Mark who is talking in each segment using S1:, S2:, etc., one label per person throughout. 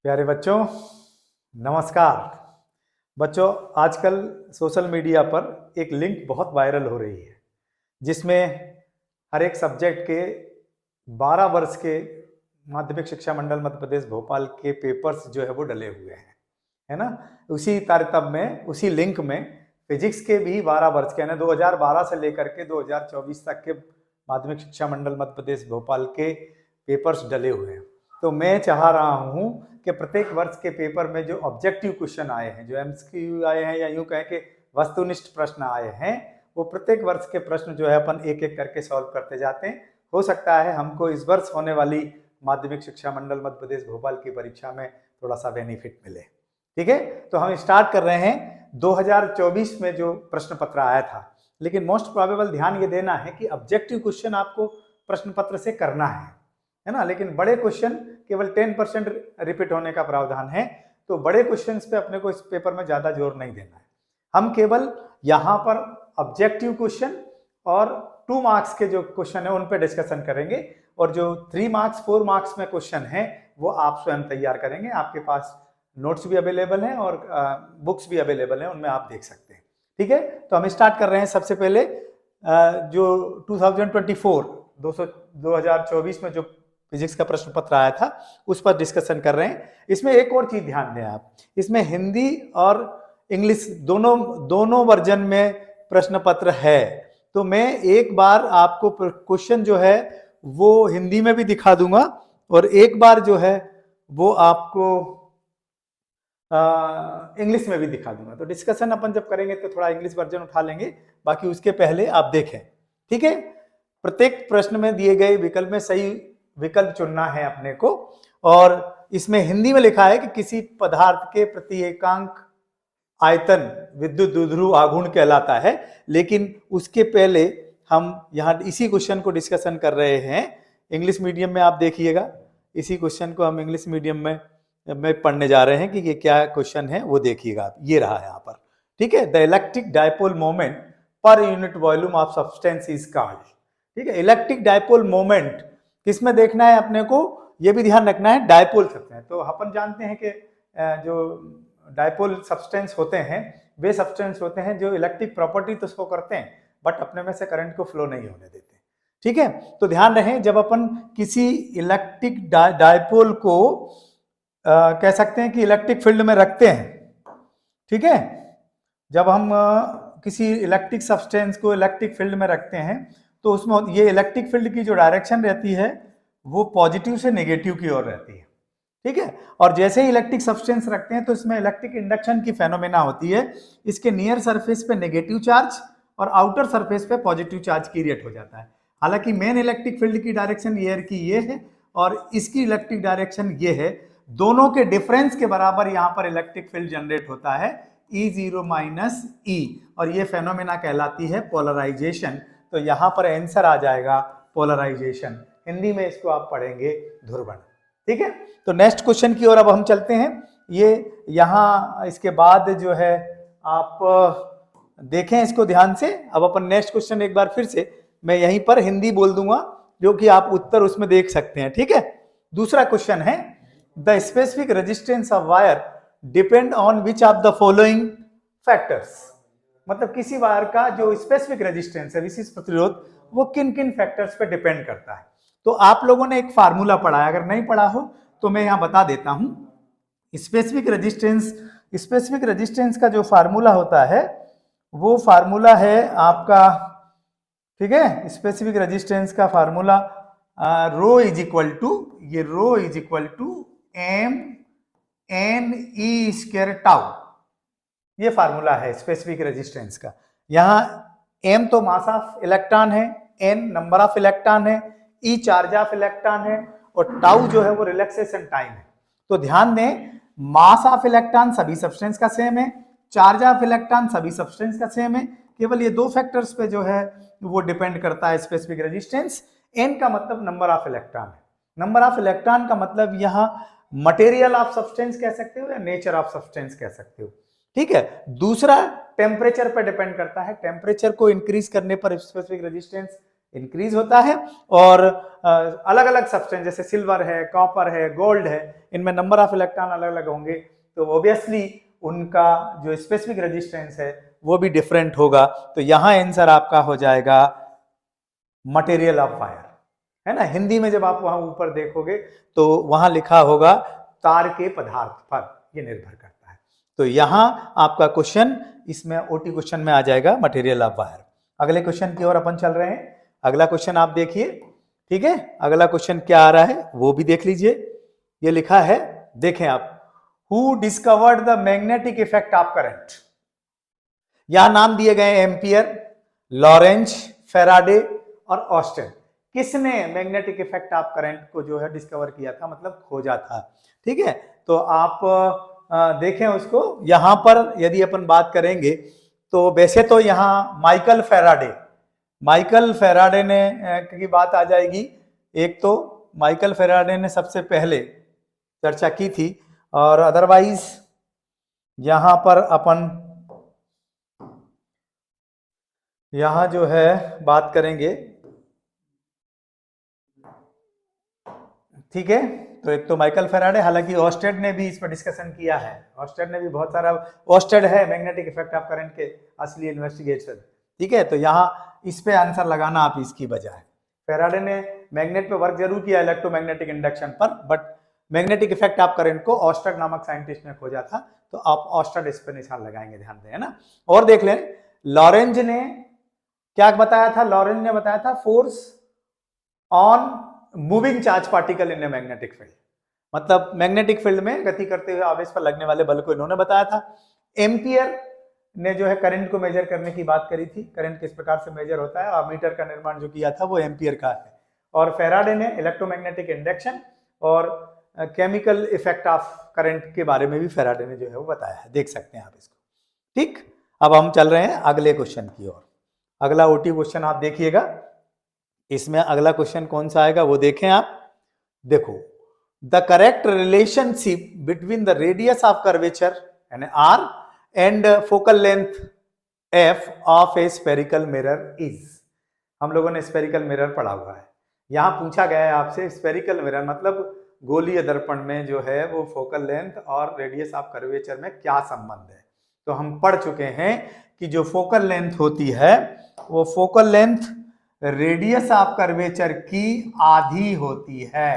S1: प्यारे बच्चों, नमस्कार। बच्चों, आजकल सोशल मीडिया पर एक लिंक बहुत वायरल हो रही है जिसमें हर एक सब्जेक्ट के 12 वर्ष के माध्यमिक शिक्षा मंडल मध्य प्रदेश भोपाल के पेपर्स जो है वो डले हुए हैं, है ना। उसी तारतम्य में, उसी लिंक में फिजिक्स के भी 12 वर्ष के, यानी 2012 से लेकर के 2024 तक के माध्यमिक शिक्षा मंडल मध्य प्रदेश भोपाल के पेपर्स डले हुए हैं। तो मैं चाह रहा हूं कि प्रत्येक वर्ष के पेपर में जो ऑब्जेक्टिव क्वेश्चन आए हैं, जो एमसीक्यू आए हैं, या यूं कहें कि वस्तुनिष्ठ प्रश्न आए हैं, वो प्रत्येक वर्ष के प्रश्न जो है अपन एक एक करके सॉल्व करते जाते हैं। हो सकता है हमको इस वर्ष होने वाली माध्यमिक शिक्षा मंडल मध्य प्रदेश भोपाल की परीक्षा में थोड़ा सा बेनिफिट मिले। ठीक है, तो हम स्टार्ट कर रहे हैं 2024 में जो प्रश्न पत्र आया था। लेकिन मोस्ट प्रोबेबल ध्यान ये देना है कि ऑब्जेक्टिव क्वेश्चन आपको प्रश्न पत्र से करना है ना। लेकिन बड़े क्वेश्चन केवल 10% रिपीट होने का प्रावधान है, तो बड़े क्वेश्चंस पे अपने को इस पेपर में ज्यादा जोर नहीं देना है। हम केवल यहाँ पर ऑब्जेक्टिव क्वेश्चन और 2 मार्क्स के जो क्वेश्चन है उन पे डिस्कशन करेंगे, और जो 3 मार्क्स 4 मार्क्स में क्वेश्चन है वो आप स्वयं तैयार करेंगे। आपके पास नोट्स भी अवेलेबल हैं और बुक्स भी अवेलेबल हैं, उनमें आप देख सकते हैं। ठीक है, तो हम स्टार्ट कर रहे हैं। सबसे पहले जो 2024 में जो फिजिक्स का प्रश्न पत्र आया था उस पर डिस्कशन कर रहे हैं। इसमें एक और चीज ध्यान दें आप, इसमें हिंदी और इंग्लिश दोनों वर्जन में प्रश्न पत्र है। तो मैं एक बार आपको क्वेश्चन जो है वो हिंदी में भी दिखा दूंगा और एक बार जो है वो आपको इंग्लिश में भी दिखा दूंगा। तो डिस्कशन अपन जब करेंगे तो थोड़ा इंग्लिश वर्जन उठा लेंगे, बाकी उसके पहले आप देखें। ठीक है, प्रत्येक प्रश्न में दिए गए विकल्प में सही विकल्प चुनना है अपने को। और इसमें हिंदी में लिखा है कि किसी पदार्थ के प्रति एकांक आयतन विद्युत द्विध्रुव आघूर्ण कहलाता है। लेकिन उसके पहले हम यहाँ इसी क्वेश्चन को डिस्कशन कर रहे हैं इंग्लिश मीडियम में। आप देखिएगा, इसी क्वेश्चन को हम इंग्लिश मीडियम में पढ़ने जा रहे हैं कि ये क्या क्वेश्चन है वो देखिएगा आप। ये रहा यहाँ पर। ठीक है, the electric dipole moment per unit volume of substance is called. ठीक है, इलेक्ट्रिक डायपोल मोमेंट किसमें देखना है अपने को, ये भी ध्यान रखना है, डायपोल सकते हैं। तो अपन जानते हैं कि जो डायपोल सब्सटेंस होते हैं वे सब्सटेंस होते हैं जो इलेक्ट्रिक प्रॉपर्टी तो शो करते हैं बट अपने में से करंट को फ्लो नहीं होने देते। ठीक है, तो ध्यान रहे जब अपन किसी इलेक्ट्रिक डायपोल को कह सकते हैं कि इलेक्ट्रिक फील्ड में रखते हैं। ठीक है, जब हम किसी इलेक्ट्रिक सब्सटेंस को इलेक्ट्रिक फील्ड में रखते हैं तो उसमें ये इलेक्ट्रिक फील्ड की जो डायरेक्शन रहती है वो पॉजिटिव से नेगेटिव की ओर रहती है। ठीक है, और जैसे ही इलेक्ट्रिक सब्सटेंस रखते हैं तो इसमें इलेक्ट्रिक इंडक्शन की फेनोमेना होती है। इसके नियर सरफेस पे नेगेटिव चार्ज और आउटर सरफेस पे पॉजिटिव चार्ज क्रिएट हो जाता है। हालांकि मेन इलेक्ट्रिक फील्ड की डायरेक्शन एयर की ये है और इसकी इलेक्ट्रिक डायरेक्शन ये है। दोनों के डिफरेंस के बराबर यहाँ पर इलेक्ट्रिक फील्ड जनरेट होता है E0 माइनस E, और ये फेनोमेना कहलाती है पोलराइजेशन। तो यहाँ पर आंसर आ जाएगा पोलराइजेशन। हिंदी में इसको आप पढ़ेंगे ध्रुवण। ठीक है, तो नेक्स्ट क्वेश्चन की ओर अब हम चलते हैं। ये यहाँ इसके बाद जो है आप देखें इसको ध्यान से। अब अपन नेक्स्ट क्वेश्चन एक बार फिर से मैं यहीं पर हिंदी बोल दूंगा जो कि आप उत्तर उसमें देख सकते हैं। ठीक है, दूसरा क्वेश्चन है the specific resistance of wire depend on which of the following factors. मतलब किसी वायर का जो स्पेसिफिक रेजिस्टेंस है, विशिष्ट प्रतिरोध, वो किन किन फैक्टर्स पे डिपेंड करता है। तो आप लोगों ने एक फार्मूला पढ़ा है, अगर नहीं पढ़ा हो तो मैं यहां बता देता हूं। स्पेसिफिक रेजिस्टेंस का जो फार्मूला होता है वो फार्मूला है आपका, ठीक है, स्पेसिफिक रेजिस्टेंस का formula rho is equal to m n e square tau. ये फार्मूला है स्पेसिफिक रेजिस्टेंस का। यहां एम तो मास ऑफ इलेक्ट्रॉन है, एन नंबर ऑफ इलेक्ट्रॉन है, ई चार्ज ऑफ इलेक्ट्रॉन है और टाउ जो है वो रिलैक्सेशन टाइम है। तो ध्यान दें, मास ऑफ इलेक्ट्रॉन सभी सब्सटेंस का सेम है, चार्ज ऑफ इलेक्ट्रॉन सभी सब्सटेंस का सेम है। केवल ये 2 फैक्टर्स पे जो है वो डिपेंड करता है स्पेसिफिक रेजिस्टेंस। एन का मतलब नंबर ऑफ इलेक्ट्रॉन है। नंबर ऑफ इलेक्ट्रॉन का मतलब यहाँ मटेरियल ऑफ सब्सटेंस कह सकते हो या नेचर ऑफ सब्सटेंस कह सकते हो। ठीक है, दूसरा टेम्परेचर पर डिपेंड करता है। टेम्परेचर को इंक्रीज करने पर स्पेसिफिक रेजिस्टेंस इंक्रीज होता है। और अलग अलग सब्सटेंस जैसे सिल्वर है, कॉपर है, गोल्ड है, इनमें नंबर ऑफ इलेक्ट्रॉन अलग अलग होंगे, तो ऑब्वियसली उनका जो स्पेसिफिक रेजिस्टेंस है वो भी डिफरेंट होगा। तो यहां आंसर आपका हो जाएगा मटेरियल ऑफ वायर, है ना। हिंदी में जब आप वहां ऊपर देखोगे तो वहां लिखा होगा तार के पदार्थ पर, ये निर्भर करता है। तो यहां आपका क्वेश्चन इसमें ओटी क्वेश्चन में आ जाएगा मटेरियल ऑफ वायर। अगले क्वेश्चन की ओर अपन चल रहे हैं। अगला क्वेश्चन आप देखिए, ठीक है। अगला क्वेश्चन क्या आ रहा है वो भी देख लीजिए। ये लिखा है, देखें आप, who discovered the magnetic effect of current. यहां नाम दिए गए एम्पियर, लॉरेंज, फेराडे और ऑस्टेन। किसने मैग्नेटिक इफेक्ट ऑफ करंट को जो है डिस्कवर किया था, मतलब खोजा था, ठीक है। तो आप देखें उसको। यहां पर यदि अपन बात करेंगे तो वैसे तो यहां माइकल फेराडे ने की बात आ जाएगी। एक तो माइकल फेराडे ने सबसे पहले चर्चा की थी, और अदरवाइज यहां पर अपन यहां जो है बात करेंगे, ठीक है। तो एक तो माइकल फेराडे, हालांकि ऑस्टेड ने भी इस पर डिस्कशन किया है, ऑस्टेड ने भी बहुत सारा, ऑस्टेड है मैग्नेटिक इफेक्ट ऑफ करंट के असली इन्वेस्टिगेटर, ठीक है। तो यहाँ इस पे आंसर लगाना आप इसकी बजाय। फेराडे ने मैग्नेट पे वर्क जरूर किया इलेक्ट्रोमैग्नेटिक इंडक्शन पर, but magnetic effect of current को ऑस्टेड नामक साइंटिस्ट ने खोजा था। तो आप ऑस्टेड इस पर निशान लगाएंगे, ध्यान दें, है ना। और देख लें, लॉरेंज ने क्या बताया था, लॉरेंज ने बताया था force on moving charge particle in a magnetic field, मतलब मैग्नेटिक फील्ड में गति करते हुए आवेश पर लगने वाले बल को इन्होंने बताया था। एम्पियर ने जो है करंट को मेजर करने की बात करी थी, करंट किस प्रकार से मेजर होता है, और मीटर का निर्माण जो किया था वो एम्पियर का है। और फेराडे ने इलेक्ट्रोमैग्नेटिक इंडक्शन और केमिकल इफेक्ट ऑफ करंट के बारे में भी फेराडे ने जो है वो बताया है, देख सकते हैं आप इसको, ठीक। अब हम चल रहे हैं अगले क्वेश्चन की ओर। अगला ओटी क्वेश्चन आप देखिएगा। इसमें अगला क्वेश्चन कौन सा आएगा वो देखें आप। देखो, the correct relationship between the radius of curvature यानी R and focal length F of a spherical mirror is. हम लोगों ने स्फेरिकल मिरर पढ़ा हुआ है। यहां पूछा गया है आपसे स्फेरिकल मिरर मतलब गोलीय दर्पण में जो है वो फोकल लेंथ और रेडियस ऑफ कर्वेचर में क्या संबंध है। तो हम पढ़ चुके हैं कि जो फोकल लेंथ होती है वो focal length radius of curvature की आधी होती है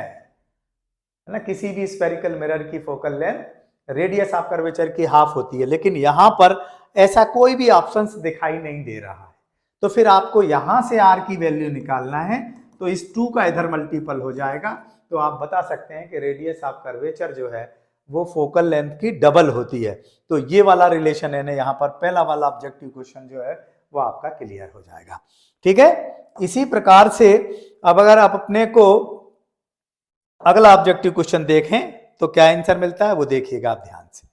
S1: ना। किसी भी स्फेरिकल मिरर की focal length radius of curvature की हाफ होती है, लेकिन यहां पर ऐसा कोई भी ऑप्शंस दिखाई नहीं दे रहा है। तो फिर आपको यहां से आर की वैल्यू निकालना है, तो इस 2 का इधर मल्टीपल हो जाएगा। तो आप बता सकते हैं कि रेडियस ऑफ कर्वेचर जो है वो फोकल लेंथ की डबल होती है। तो ये वाला रिलेशन है ना, यहाँ पर पहला वाला ऑब्जेक्टिव क्वेश्चन जो है वो आपका क्लियर हो जाएगा, ठीक है। इसी प्रकार से अब अगर आप अपने को अगला ऑब्जेक्टिव क्वेश्चन देखें तो क्या आंसर मिलता है वो देखिएगा आप ध्यान से,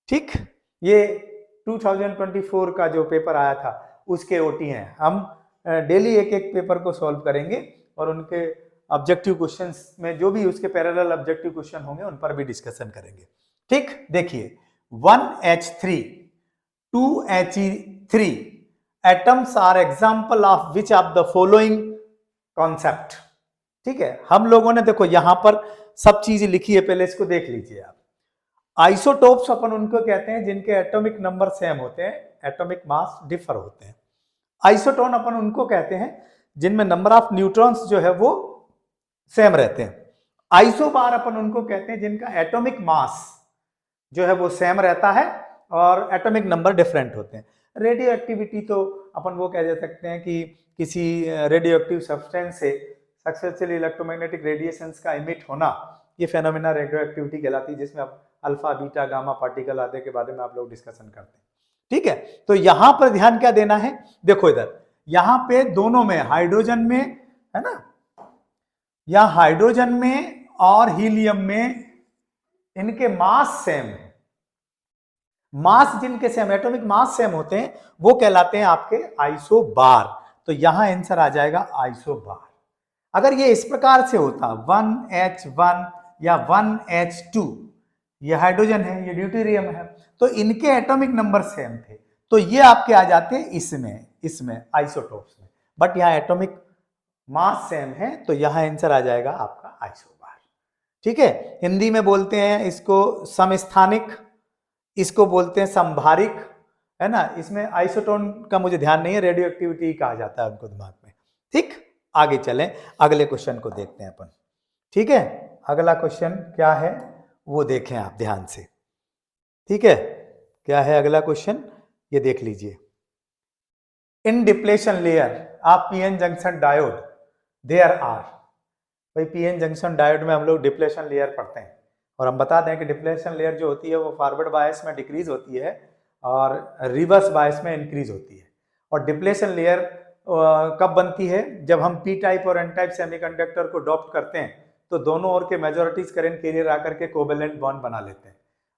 S1: ठीक। ये 2024 का जो पेपर आया था उसके ओटी हैं। हम डेली एक एक पेपर को सॉल्व करेंगे और उनके ऑब्जेक्टिव क्वेश्चंस में जो भी उसके पैरेलल ऑब्जेक्टिव क्वेश्चन होंगे उन पर भी डिस्कशन करेंगे, ठीक। देखिए 1H3 2He3 atoms are example of which of the following concept, ठीक है। हम लोगों ने देखो यहां पर सब चीज लिखी है, पहले इसको देख लीजिए आप। आइसोटोप्स अपन उनको कहते हैं जिनके एटॉमिक नंबर सेम होते हैं, एटॉमिक मास डिफर होते हैं। आइसोटोन अपन उनको कहते हैं जिनमें नंबर ऑफ न्यूट्रॉन्स जो है वो सेम रहते हैं। आइसोबार अपन उनको कहते हैं जिनका एटॉमिक मास जो है वो सेम रहता है और एटॉमिक नंबर डिफरेंट होते हैं। रेडियो एक्टिविटी तो अपन वो कह दे सकते हैं कि किसी रेडियो एक्टिव सब्सटेंस से सक्सेसफुल इलेक्ट्रोमैग्नेटिक रेडिएशंस का इमिट होना, ये फेनोमेना रेडियो एक्टिविटी कहलाती है, जिसमें आप अल्फा बीटा गामा पार्टिकल आदि के बारे में आप लोग डिस्कशन करते हैं, ठीक है। तो यहां पर ध्यान क्या देना है, देखो इधर यहां पे दोनों में हाइड्रोजन में है ना, या हाइड्रोजन में और हीलियम में इनके मास सेम है। मास जिनके सेम, एटॉमिक मास सेम होते हैं वो कहलाते हैं आपके आइसोबार। तो यहां आंसर आ जाएगा आइसोबार। अगर ये इस प्रकार से होता 1H1 या 1H2, ये हाइड्रोजन है ये ड्यूटेरियम है, तो इनके एटॉमिक नंबर सेम थे, तो ये आपके आ जाते हैं इसमें आइसोटोप्स में। बट यहाँ एटॉमिक मास सेम है, तो यहां आंसर आ जाएगा आपका आइसोबार। ठीक है, हिंदी में बोलते हैं इसको समस्थानिक, इसको बोलते हैं संभारिक, है ना। इसमें आइसोटोन का मुझे ध्यान नहीं है, रेडियो एक्टिविटी कहा जाता है उनको दिमाग में। ठीक, आगे चलें, अगले क्वेश्चन को देखते हैं अपन। ठीक है, अगला क्वेश्चन क्या है वो देखें आप ध्यान से। ठीक है, क्या है अगला क्वेश्चन, ये देख लीजिए। In depletion layer of P N junction diode there are. भाई पीएन जंक्शन डायोड में हम लोग डिप्लेशन लेयर पढ़ते हैं, और हम बता दें कि डिप्लेशन लेयर जो होती है वो फॉरवर्ड बायस में डिक्रीज होती है और रिवर्स बायस में इंक्रीज होती है। और डिप्लेशन लेयर कब बनती है, जब हम पी टाइप और एन टाइप सेमीकंडक्टर को डॉप्ट करते हैं तो दोनों ओर के मेजॉरिटीज करंट कैरियर आकर के कोवेलेंट बॉन्ड बना लेते हैं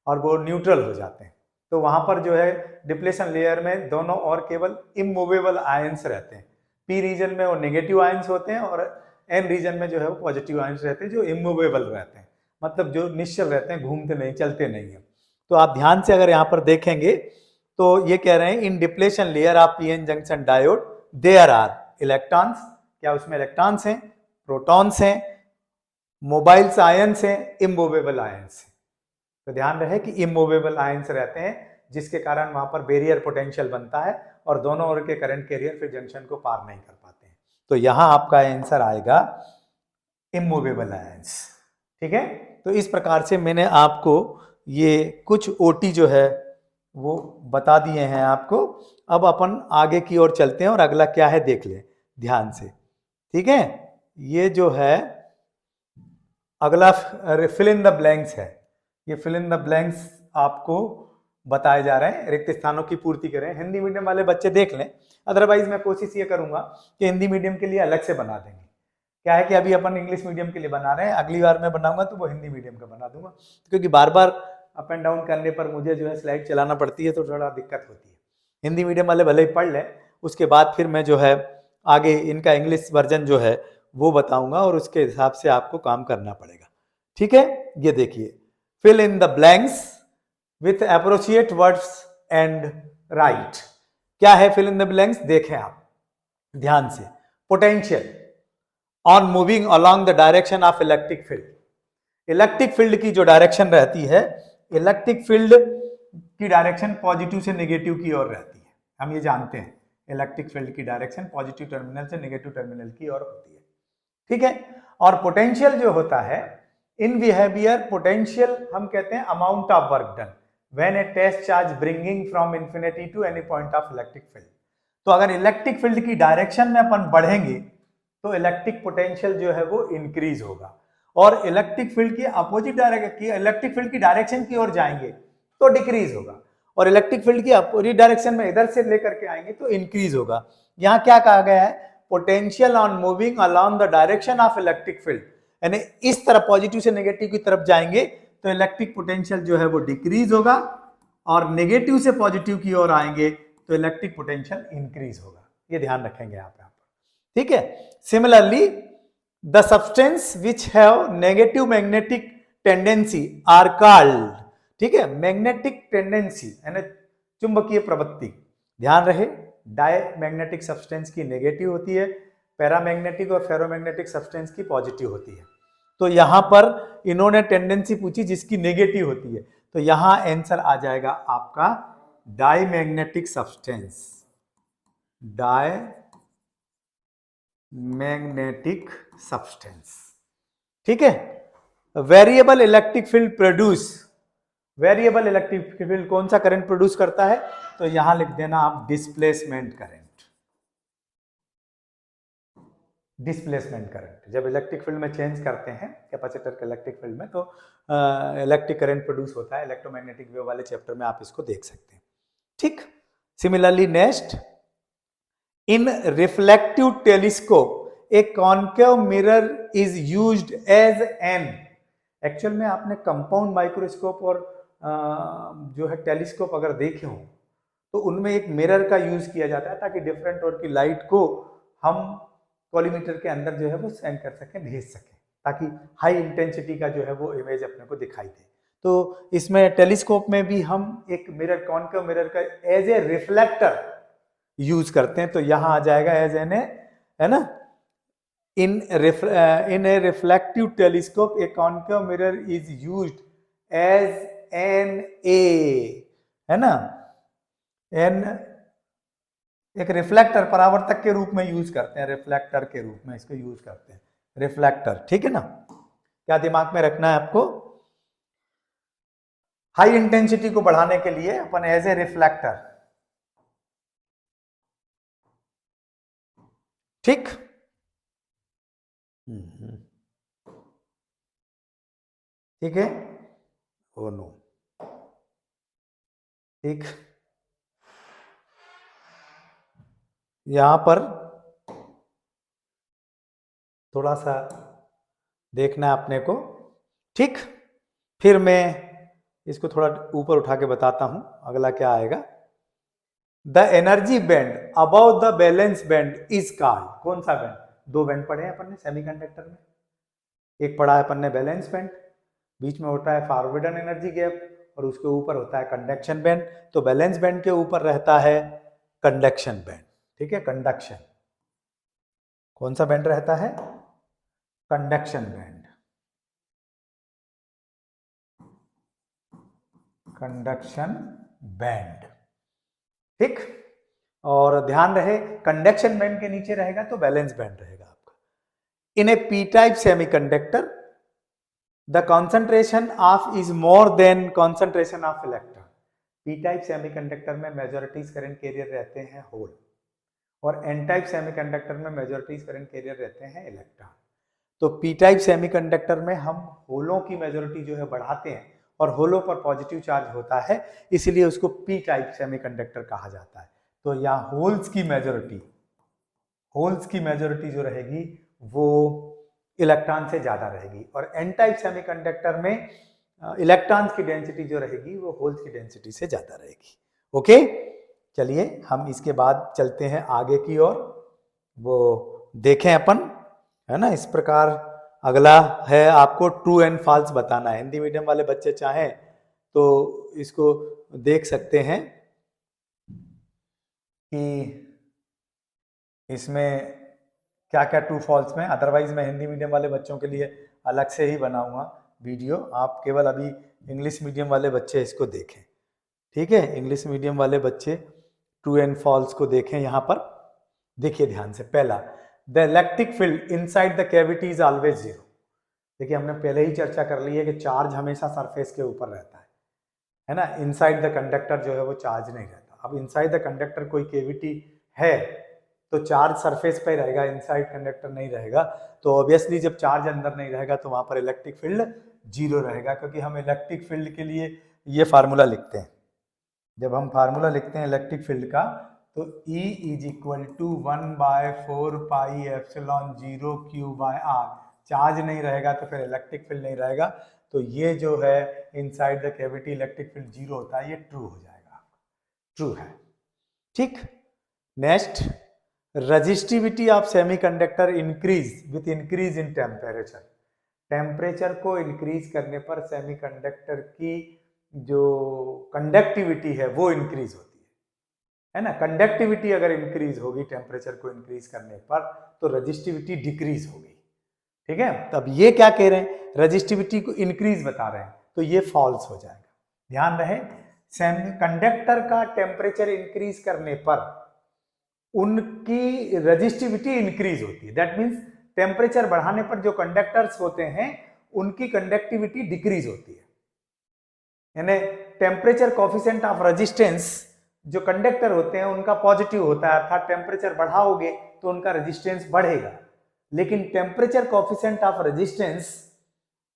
S1: और वो न्यूट्रल हो जाते हैं। तो वहां पर जो है डिप्लेशन लेयर में दोनों ओर केवल इमूवेबल आयंस रहते हैं। पी रीजन में वो नेगेटिव आयंस होते हैं और एन रीजन में जो है वो पॉजिटिव आयंस रहते हैं जो इमूवेबल रहते हैं, मतलब जो निश्चल रहते हैं, घूमते नहीं, चलते नहीं है। तो आप ध्यान से अगर यहाँ पर देखेंगे तो ये कह रहे हैं in depletion layer of P N junction diode there are electrons, क्या उसमें इलेक्ट्रॉन्स हैं, प्रोटॉन्स हैं, मोबाइल्स आयंस हैं, इमूवेबल आयंस हैं। तो ध्यान रहे कि इमूवेबल आयंस रहते हैं जिसके कारण वहां पर बैरियर पोटेंशियल बनता है और दोनों ओर के करंट कैरियर फिर जंक्शन को पार नहीं कर पाते हैं। तो यहां आपका आंसर आएगा इमूवेबल आयंस। ठीक है, तो इस प्रकार से मैंने आपको ये कुछ ओटी जो है वो बता दिए हैं आपको। अब अपन आगे की ओर चलते हैं और अगला क्या है देख लें ध्यान से। ठीक है, ये जो है अगला फिल इन द ब्लैंक्स है। ये फिल इन द ब्लैंक्स आपको बताए जा रहे हैं, रिक्त स्थानों की पूर्ति करें। हिंदी मीडियम वाले बच्चे देख लें, अदरवाइज मैं कोशिश ये करूंगा कि हिंदी मीडियम के लिए अलग से बना देंगे। क्या है कि अभी अपन इंग्लिश मीडियम के लिए बना रहे हैं, अगली बार मैं बनाऊंगा तो वो हिंदी मीडियम का बना दूंगा, क्योंकि बार बार अप एंड डाउन करने पर मुझे जो है स्लाइड चलाना पड़ती है तो थोड़ा दिक्कत होती है। हिंदी मीडियम वाले भले ही पढ़ लें, उसके बाद फिर मैं जो है आगे इनका इंग्लिश वर्जन जो है वो बताऊंगा और उसके हिसाब से आपको काम करना पड़ेगा। ठीक है, ये देखिए, fill in the blanks with appropriate words and right. क्या है फिल इन द ब्लैंक्स, देखें आप ध्यान से। Potential on moving along the direction of electric field. Electric field की जो डायरेक्शन रहती है, इलेक्ट्रिक फील्ड की डायरेक्शन पॉजिटिव से नेगेटिव की ओर रहती है, हम ये जानते हैं। इलेक्ट्रिक फील्ड की डायरेक्शन पॉजिटिव टर्मिनल से नेगेटिव टर्मिनल की ओर होती है। ठीक है, और पोटेंशियल जो होता है इन बिहेवियर, पोटेंशियल हम कहते हैं amount of work done when a test charge bringing from infinity to any point of electric field. तो अगर इलेक्ट्रिक फील्ड की डायरेक्शन में अपन बढ़ेंगे तो इलेक्ट्रिक पोटेंशियल जो है वो इंक्रीज होगा, और इलेक्ट्रिक फील्ड की अपोजिट डायरेक्शन, इलेक्ट्रिक फील्ड की डायरेक्शन की ओर जाएंगे तो डिक्रीज होगा, और इलेक्ट्रिक फील्ड की अपोजिट डायरेक्शन में इधर से लेकर के आएंगे तो इंक्रीज होगा। यहां क्या कहा गया है, potential on moving along the direction of electric field, यानी इस तरफ पॉजिटिव से नेगेटिव की तरफ जाएंगे तो इलेक्ट्रिक पोटेंशियल जो है वो डिक्रीज होगा, और नेगेटिव से पॉजिटिव की ओर आएंगे तो इलेक्ट्रिक पोटेंशियल इंक्रीज होगा। ये ध्यान रखेंगे यहाँ पर। ठीक है, similarly the substance which have negative magnetic tendency are called. ठीक है, मैग्नेटिक टेंडेंसी यानी चुंबकीय प्रवृत्ति, ध्यान रहे डायमैग्नेटिक सब्सटेंस की नेगेटिव होती है, पैरामैग्नेटिक और फेरोमैग्नेटिक सब्सटेंस की पॉजिटिव होती है। तो यहां पर इन्होंने टेंडेंसी पूछी जिसकी नेगेटिव होती है, तो यहां आंसर आ जाएगा आपका डायमैग्नेटिक सब्सटेंस, डायमैग्नेटिक सब्सटेंस। ठीक है, variable electric field produce, variable electric field कौन सा करंट प्रोड्यूस करता है, तो यहां लिख देना आप डिस्प्लेसमेंट करंट। डिस्प्लेसमेंट करंट जब इलेक्ट्रिक फील्ड में चेंज करते हैं कैपेसिटर के इलेक्ट्रिक फील्ड में तो इलेक्ट्रिक करंट प्रोड्यूस होता है। इलेक्ट्रोमैग्नेटिक वेव वाले चैप्टर में आप इसको देख सकते हैं। ठीक, similarly next, in reflective telescope a concave mirror is used as an. Actual में आपने कंपाउंड माइक्रोस्कोप और जो है टेलीस्कोप अगर देखे हो तो उनमें एक मिरर का यूज किया जाता है ताकि डिफरेंट और की लाइट को हम कॉलीमीटर के अंदर जो है वो सेंड कर सकें, भेज सकें, ताकि हाई इंटेंसिटी का जो है वो इमेज अपने को दिखाई दे। तो इसमें टेलीस्कोप में भी हम एक मिरर, कॉन्केव मिरर का एज ए रिफ्लेक्टर यूज करते हैं, तो यहां आ जाएगा एज एन ए, है ना, in a reflective telescope a concave mirror is used as an a, है ना, एन एक रिफ्लेक्टर, परावर्तक के रूप में यूज करते हैं, रिफ्लेक्टर के रूप में इसको यूज करते हैं, रिफ्लेक्टर, ठीक है ना। क्या दिमाग में रखना है आपको, हाई इंटेंसिटी को बढ़ाने के लिए अपन एज ए रिफ्लेक्टर, ठीक। ठीक है, ओ नो, ठीक। यहां पर थोड़ा सा देखना है अपने को, ठीक। फिर मैं इसको थोड़ा ऊपर उठा के बताता हूं अगला क्या आएगा। The energy band above the balance band is called, कौन सा बैंड, दो बैंड पढ़े हैं अपन ने सेमीकंडक्टर में, एक पढ़ा है अपन ने बैलेंस बैंड, बीच में होता है फॉरवर्डन एनर्जी गैप और उसके ऊपर होता है कंडक्शन बैंड। तो बैलेंस बैंड के ऊपर रहता है कंडक्शन बैंड, ठीक है, कंडक्शन, कौन सा बैंड रहता है, कंडक्शन बैंड, कंडक्शन बैंड, ठीक। और ध्यान रहे कंडक्शन बैंड के नीचे रहेगा तो बैलेंस बैंड रहेगा आपका। In a P type semiconductor the concentration of is more than concentration of electron. P type semiconductor में मेजॉरिटीज करंट कैरियर रहते हैं होल, और एन टाइप सेमीकंडक्टर में मेजॉरिटीज करंट कैरियर रहते हैं इलेक्ट्रॉन। तो पी टाइप सेमीकंडक्टर में हम होलों की मेजॉरिटी जो है बढ़ाते हैं और होलों पर पॉजिटिव चार्ज होता है, इसलिए उसको पी टाइप सेमीकंडक्टर कहा जाता है। तो यहाँ होल्स की मेजॉरिटी जो रहेगी वो इलेक्ट्रॉन से ज्यादा रहेगी, और एन टाइप सेमीकंडक्टर में इलेक्ट्रॉन्स की डेंसिटी जो रहेगी वो होल्स की डेंसिटी से ज्यादा रहेगी। ओके, चलिए हम इसके बाद चलते हैं आगे की ओर, वो देखें अपन, है ना। इस प्रकार अगला है आपको ट्रू एंड फॉल्स बताना है। हिंदी मीडियम वाले बच्चे चाहें तो इसको देख सकते हैं कि इसमें क्या क्या ट्रू फॉल्स में, अदरवाइज मैं हिंदी मीडियम वाले बच्चों के लिए अलग से ही बनाऊंगा वीडियो, आप केवल अभी इंग्लिश मीडियम वाले बच्चे इसको देखें, ठीक है। इंग्लिश मीडियम वाले बच्चे ट्रू एंड फॉल्स को देखें। यहां पर देखिए ध्यान से, पहला, the electric field inside the cavity is always zero. देखिए हमने पहले ही चर्चा कर ली है कि चार्ज हमेशा सरफेस के ऊपर रहता है ना, इनसाइड द कंडक्टर जो है वो चार्ज नहीं रहता। अब इनसाइड द कंडक्टर कोई कैविटी है तो चार्ज सरफेस पे रहेगा, इनसाइड कंडक्टर नहीं रहेगा, तो ऑब्वियसली जब चार्ज अंदर नहीं रहेगा तो वहां पर इलेक्ट्रिक फील्ड जीरो रहेगा, क्योंकि हम इलेक्ट्रिक फील्ड के लिए ये फार्मूला लिखते हैं। जब हम फार्मूला लिखते हैं इलेक्ट्रिक फील्ड का तो E is equal to 1/4 pi epsilon 0 Q by R। Charge नहीं रहेगा तो फिर इलेक्ट्रिक फील्ड नहीं रहेगा, तो ये जो है inside the cavity electric field zero होता है, ये ट्रू हो जाएगा, ट्रू है, ठीक। Next, resistivity of semiconductor increase with increase in temperature. Temperature को इंक्रीज करने पर सेमीकंडक्टर की जो कंडक्टिविटी है वो इंक्रीज होती है ना। कंडक्टिविटी अगर इंक्रीज होगी टेम्परेचर को इंक्रीज करने पर तो रेजिस्टिविटी डिक्रीज होगी, ठीक है। तब ये क्या कह रहे हैं, रेजिस्टिविटी को इंक्रीज बता रहे हैं, तो ये फॉल्स हो जाएगा। ध्यान रहे, सेमीकंडक्टर का टेम्परेचर इंक्रीज करने पर उनकी रेजिस्टिविटी इंक्रीज होती है। दैट मीन्स टेम्परेचर बढ़ाने पर जो कंडक्टर्स होते हैं उनकी कंडक्टिविटी डिक्रीज होती है, यानी टेम्परेचर कोफिशिएंट ऑफ रेजिस्टेंस जो कंडक्टर होते हैं उनका पॉजिटिव होता है, अर्थात टेम्परेचर बढ़ाओगे तो उनका रेजिस्टेंस बढ़ेगा। लेकिन टेम्परेचर कोफिशिएंट ऑफ रेजिस्टेंस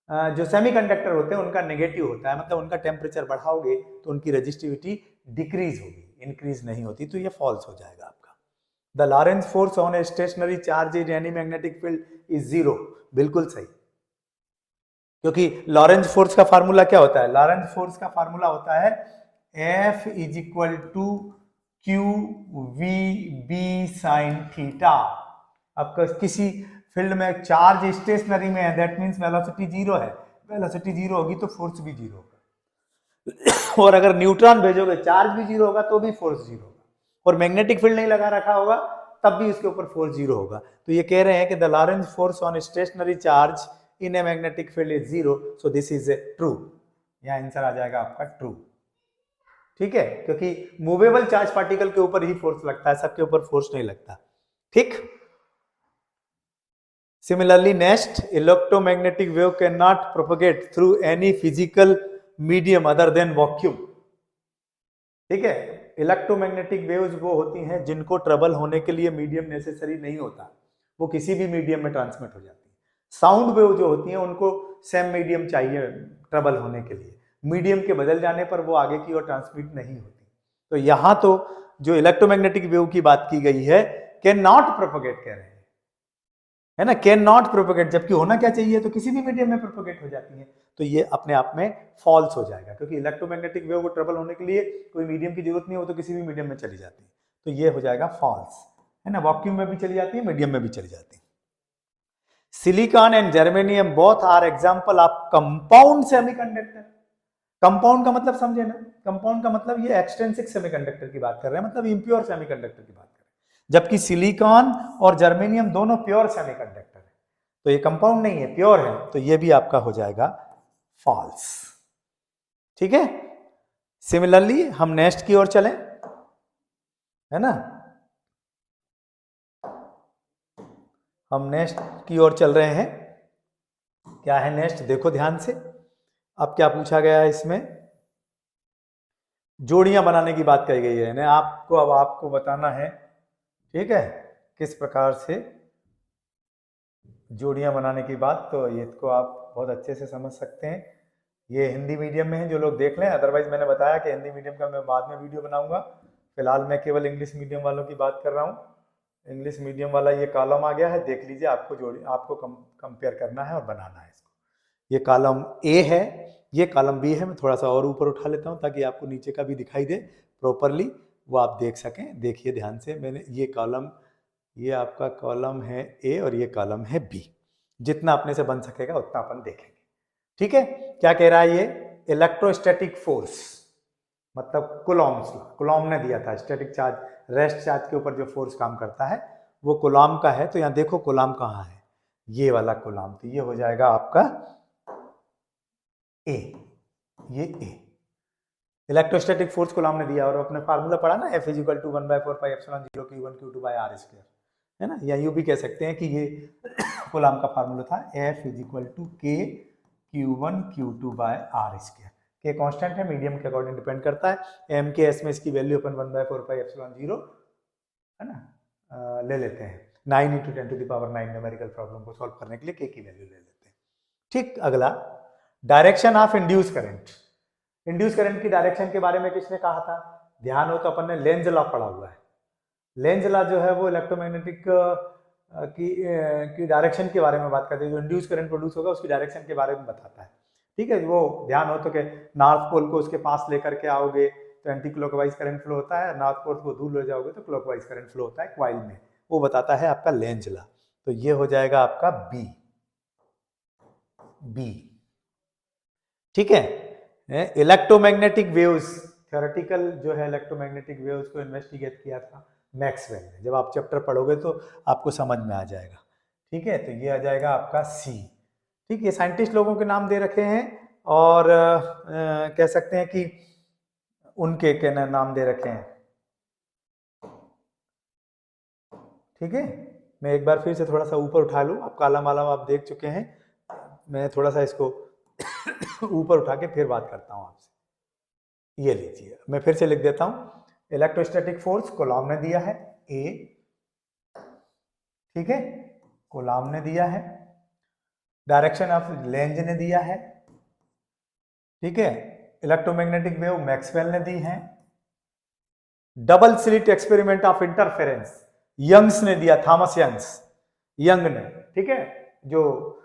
S1: जो सेमीकंडक्टर होते हैं उनका नेगेटिव होता है, मतलब उनका टेम्परेचर बढ़ाओगे तो उनकी रेजिस्टिविटी डिक्रीज होगी, इंक्रीज नहीं होती, तो ये फॉल्स हो जाएगा आपका। The Lorentz force on a stationary charge in any magnetic field is zero, बिल्कुल सही, क्योंकि लॉरेंज फोर्स का फार्मूला क्या होता है, लॉरेंज फोर्स का फार्मूला होता है F is equal to q v B sine theta. अब किसी फील्ड में चार्ज स्टेशनरी में है, दैट मीन्स वेलोसिटी जीरो है, वेलोसिटी जीरो होगी तो फोर्स भी जीरो होगा और अगर न्यूट्रॉन भेजोगे चार्ज भी जीरो होगा तो भी फोर्स जीरो होगा, और मैग्नेटिक फील्ड नहीं लगा रखा होगा तब भी उसके ऊपर फोर्स 0 होगा। तो ये कह रहे हैं कि the Lorentz force on stationary charge in a magnetic field is 0, so this is true. यहाँ आंसर आ जाएगा आपका ट्रू। ठीक है, क्योंकि मूवेबल चार्ज पार्टिकल के ऊपर ही फोर्स लगता है, सबके ऊपर फोर्स नहीं लगता। ठीक। Similarly, next, electromagnetic wave cannot propagate through any physical medium other than vacuum. ठीक है, इलेक्ट्रोमैग्नेटिक वेव्स वो होती हैं जिनको ट्रबल होने के लिए मीडियम नेसेसरी नहीं होता, वो किसी भी मीडियम में ट्रांसमिट हो जाती है। साउंड वेव जो होती हैं उनको सेम मीडियम चाहिए ट्रबल होने के लिए, मीडियम के बदल जाने पर वो आगे की ओर ट्रांसमिट नहीं होती। तो यहाँ तो जो इलेक्ट्रोमैग्नेटिक वेव की बात की गई है, कैन नॉट प्रोपोगेट कह रहे हैं, है ना, कैन नॉट प्रोपोगेट, जबकि होना क्या चाहिए, तो किसी भी मीडियम में प्रोपोगेट हो जाती है। तो ये अपने आप में फॉल्स हो जाएगा, क्योंकि इलेक्ट्रोमैग्नेटिक वेव को ट्रबल होने के लिए कोई मीडियम की जरूरत नहीं हो, तो किसी भी मीडियम में चली जाती है। तो ये हो जाएगा फॉल्स, है ना, वैक्यूम में भी चली जाती है, मीडियम में भी चली जाती है। Silicon and germanium both are example of compound semiconductor. Compound का मतलब समझे ना, कंपाउंड का मतलब ये एक्सट्रिंसिक सेमीकंडक्टर की बात कर रहे हैं, मतलब इम्प्योर सेमीकंडक्टर की बात कर रहे हैं, जबकि सिलिकॉन और जर्मेनियम दोनों प्योर सेमीकंडक्टर है। तो ये कंपाउंड नहीं है, प्योर है, तो ये भी आपका हो जाएगा फॉल्स। ठीक है, सिमिलरली हम नेक्स्ट की ओर चलें, है ना, हम नेक्स्ट की ओर चल रहे हैं। क्या है नेक्स्ट, देखो ध्यान से। अब क्या पूछा गया है इसमें, जोड़ियां बनाने की बात कही गई है ना आपको, अब आपको बताना है, ठीक है, किस प्रकार से जोड़ियां बनाने की बात। तो ये को आप बहुत अच्छे से समझ सकते हैं। ये हिंदी मीडियम में है, जो लोग देख लें, अदरवाइज मैंने बताया कि हिंदी मीडियम का मैं बाद में वीडियो बनाऊंगा। फिलहाल मैं केवल इंग्लिश मीडियम वालों की बात कर रहा हूँ। इंग्लिश मीडियम वाला ये कॉलम आ गया है, देख लीजिए, आपको जोड़ी, आपको कंपेयर करना है और बनाना है इसको। ये कॉलम ए है, ये कॉलम बी है। मैं थोड़ा सा और ऊपर उठा लेता हूँ ताकि आपको नीचे का भी दिखाई दे प्रॉपरली, वो आप देख सकें। देखिए ध्यान से, मैंने ये कॉलम, ये आपका कॉलम है ए और ये कॉलम है बी। जितना अपने से बन सकेगा उतना अपन देखेंगे। ठीक है, क्या कह रहा है ये, इलेक्ट्रोस्टैटिक फोर्स, मतलब कुलॉम्स, कुलॉम ने दिया था, स्टैटिक चार्ज, रेस्ट चार्ज के ऊपर जो फोर्स काम करता है वो कुलॉम का है। तो यहाँ देखो कुलॉम कहाँ है, ये वाला कुलॉम, तो ये हो जाएगा आपका ए, ये ए। इलेक्ट्रोस्टैटिक फोर्स कुलॉम ने दिया, और अपने फार्मूला पढ़ा ना, F = 1/4πε0 Q1 Q2 r², है ना, या यूं भी कह सकते हैं कि ये कुलॉम का फार्मूला था, F = K Q1 Q2 r²। के कांस्टेंट है, मीडियम के अकॉर्डिंग डिपेंड करता है। एम के एस में इसकी वैल्यू अपन 1/4πε0, है ना, ले लेते हैं। 9 × 10⁹ न्यूमेरिकल प्रॉब्लम को सॉल्व करने के लिए के की वैल्यू ले लेते हैं। ठीक, अगला, direction of induce current. Induce current की डायरेक्शन के बारे में किसने कहा था, ध्यान हो तो अपन ने लेंज लॉ पढ़ा हुआ है। लेंज लॉ जो है वो इलेक्ट्रोमैग्नेटिक की डायरेक्शन के बारे में बात करते हैं, जो इंड्यूस करंट प्रोड्यूस होगा उसकी डायरेक्शन के बारे में बताता है। ठीक है, वो ध्यान हो तो कि नॉर्थ पोल को उसके पास लेकर के आओगे तो एंटी क्लॉकवाइज करंट फ्लो होता है, नॉर्थ पोल को दूर ले जाओगे तो क्लॉकवाइज करंट फ्लो होता है क्वाइल में, वो बताता है आपका लेंज लॉ। तो ये हो जाएगा आपका बी, बी। ठीक है, इलेक्ट्रोमैग्नेटिक वेव्स, थ्योरेटिकल जो है इलेक्ट्रोमैग्नेटिक वेव्स को इन्वेस्टिगेट किया था मैक्सवेल ने। जब आप चैप्टर पढ़ोगे तो आपको समझ में आ जाएगा। ठीक है, तो ये आ जाएगा आपका सी। ठीक है, साइंटिस्ट लोगों के नाम दे रखे हैं, और कह सकते हैं कि उनके के नाम दे रखे हैं। ठीक है, मैं एक बार फिर से थोड़ा सा ऊपर उठा लूँ, आप कालम वालम आप देख चुके हैं, मैं थोड़ा सा इसको ऊपर उठा के फिर बात करता हूँ आपसे। ये लीजिए, मैं फिर से लिख देता हूँ, इलेक्ट्रोस्टैटिक फोर्स कोलॉम ने दिया है ए, ठीक है, कोलॉम ने दिया है, डायरेक्शन ऑफ लेंज ने दिया है, ठीक है, इलेक्ट्रोमैग्नेटिक वेव मैक्सवेल ने दी है, double slit experiment of interference Young's ने दिया, थॉमस यंग ने, ठीक है, जो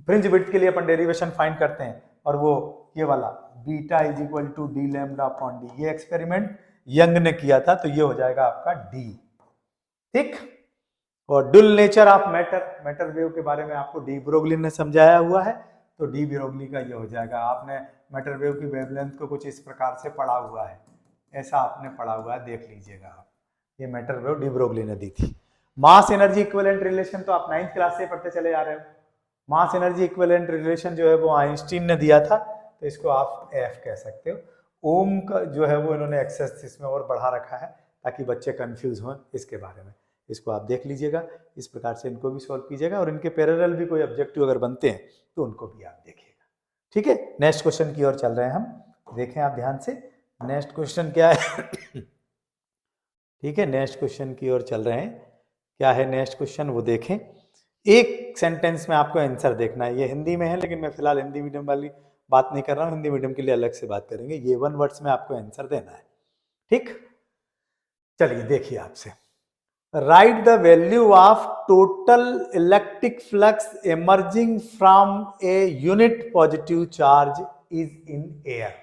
S1: फ्रिंज विड्थ के लिए अपन डेरिवेशन फाइंड करते हैं, और वो ये वाला बीटा = d(λ/d), ये एक्सपेरिमेंट यंग ने किया था। तो ये हो जाएगा आपका डी। ठीक, और dual nature of matter, matter wave के बारे में आपको डी ब्रोगली ने समझाया हुआ है, तो डी ब्रोगली का ये हो जाएगा। आपने मैटर वेव की वेवलेंथ को कुछ इस प्रकार से पढ़ा हुआ है, ऐसा आपने पढ़ा हुआ है, देख लीजिएगा आप। ये मैटर वो डी ब्रोगली ने दी थी। मास एनर्जी इक्विवेलेंट रिलेशन तो आप 9th क्लास से पढ़ते चले जा रहे हो। मास एनर्जी इक्विवेलेंट रिलेशन जो है वो आइंस्टीन ने दिया था, तो इसको आप एफ कह सकते हो। ओम का जो है वो इन्होंने एक्सेस इसमें और बढ़ा रखा है ताकि बच्चे कंफ्यूज हों इसके बारे में। इसको आप देख लीजिएगा, इस प्रकार से इनको भी सॉल्व कीजिएगा, और इनके पैरेलल भी कोई ऑब्जेक्टिव अगर बनते हैं तो उनको भी आप देखिएगा। ठीक है, नेक्स्ट क्वेश्चन की ओर चल रहे हैं हम, देखें आप ध्यान से। नेक्स्ट क्वेश्चन क्या है? ठीक है, नेक्स्ट क्वेश्चन की ओर चल रहे हैं। क्या है नेक्स्ट क्वेश्चन, वो देखें। एक सेंटेंस में आपको आंसर देखना है। ये हिंदी में है, लेकिन मैं फिलहाल हिंदी मीडियम वाली बात नहीं कर रहा हूँ, हिंदी मीडियम के लिए अलग से बात करेंगे। ये 1 वर्ड्स में आपको आंसर देना है। ठीक, चलिए देखिए आपसे। Right the value of total electric flux emerging from a unit positive charge is in air.